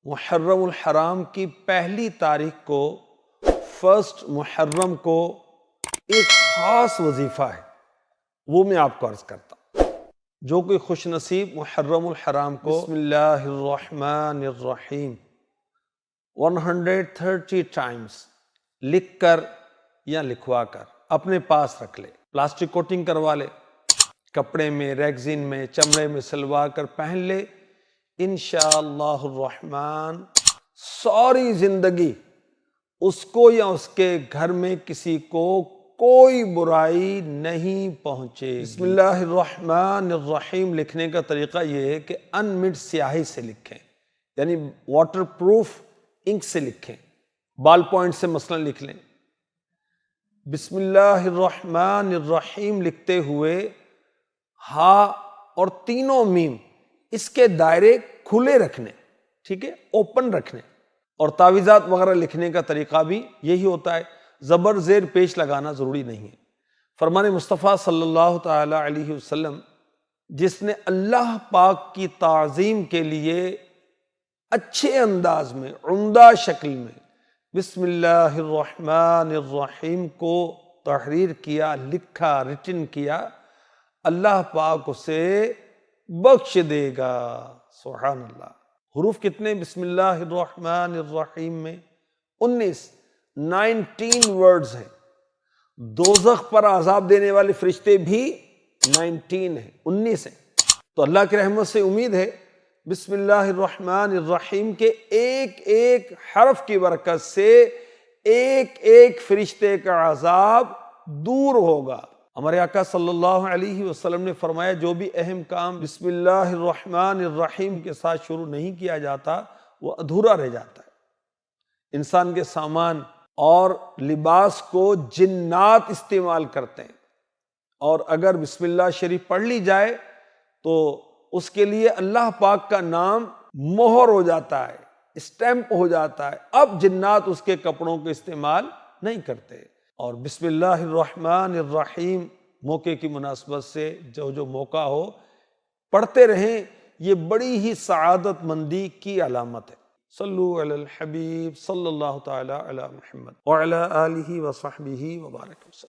محرم الحرام کی پہلی تاریخ کو، فرسٹ محرم کو ایک خاص وظیفہ ہے، وہ میں آپ کو عرض کرتا ہوں۔ جو کوئی خوش نصیب محرم الحرام کو بسم اللہ الرحمن الرحیم 130 ٹائمز لکھ کر یا لکھوا کر اپنے پاس رکھ لے، پلاسٹک کوٹنگ کروا لے، کپڑے میں، ریگزین میں، چمڑے میں سلوا کر پہن لے، انشاءاللہ الرحمن ساری زندگی اس کو یا اس کے گھر میں کسی کو کوئی برائی نہیں پہنچے۔ بسم اللہ الرحمن الرحیم لکھنے کا طریقہ یہ ہے کہ انمٹ سیاہی سے لکھیں، یعنی واٹر پروف انک سے لکھیں، بال پوائنٹ سے مثلا لکھ لیں۔ بسم اللہ الرحمن الرحیم لکھتے ہوئے ہا اور تینوں میم اس کے دائرے کھلے رکھنے، ٹھیک ہے، اوپن رکھنے، اور تعویذات وغیرہ لکھنے کا طریقہ بھی یہی ہوتا ہے، زبر زیر پیش لگانا ضروری نہیں ہے۔ فرمان مصطفیٰ صلی اللہ تعالی علیہ وسلم جس نے اللہ پاک کی تعظیم کے لیے اچھے انداز میں، عمدہ شکل میں بسم اللہ الرحمن الرحیم کو تحریر کیا، لکھا، ریٹن کیا، اللہ پاک اسے بخش دے گا۔ سبحان اللہ۔ حروف کتنے بسم اللہ الرحمن الرحیم میں؟ 19 ورڈز ہیں۔ دوزخ پر عذاب دینے والے فرشتے بھی 19 ہیں، 19 ہیں۔ تو اللہ کی رحمت سے امید ہے بسم اللہ الرحمن الرحیم کے ایک ایک حرف کی برکت سے ایک ایک فرشتے کا عذاب دور ہوگا۔ ہمارے آقا صلی اللہ علیہ وسلم نے فرمایا جو بھی اہم کام بسم اللہ الرحمن الرحیم کے ساتھ شروع نہیں کیا جاتا وہ ادھورا رہ جاتا ہے۔ انسان کے سامان اور لباس کو جنات استعمال کرتے ہیں، اور اگر بسم اللہ شریف پڑھ لی جائے تو اس کے لیے اللہ پاک کا نام مہر ہو جاتا ہے، اسٹیمپ ہو جاتا ہے، اب جنات اس کے کپڑوں کو استعمال نہیں کرتے۔ اور بسم اللہ الرحمن الرحیم موقع کی مناسبت سے جو موقع ہو پڑھتے رہیں، یہ بڑی ہی سعادت مندی کی علامت ہے۔ صلو علی الحبیب صلی اللہ تعالی علی محمد وعلی آلہ وصحبہ وبارک وسلم۔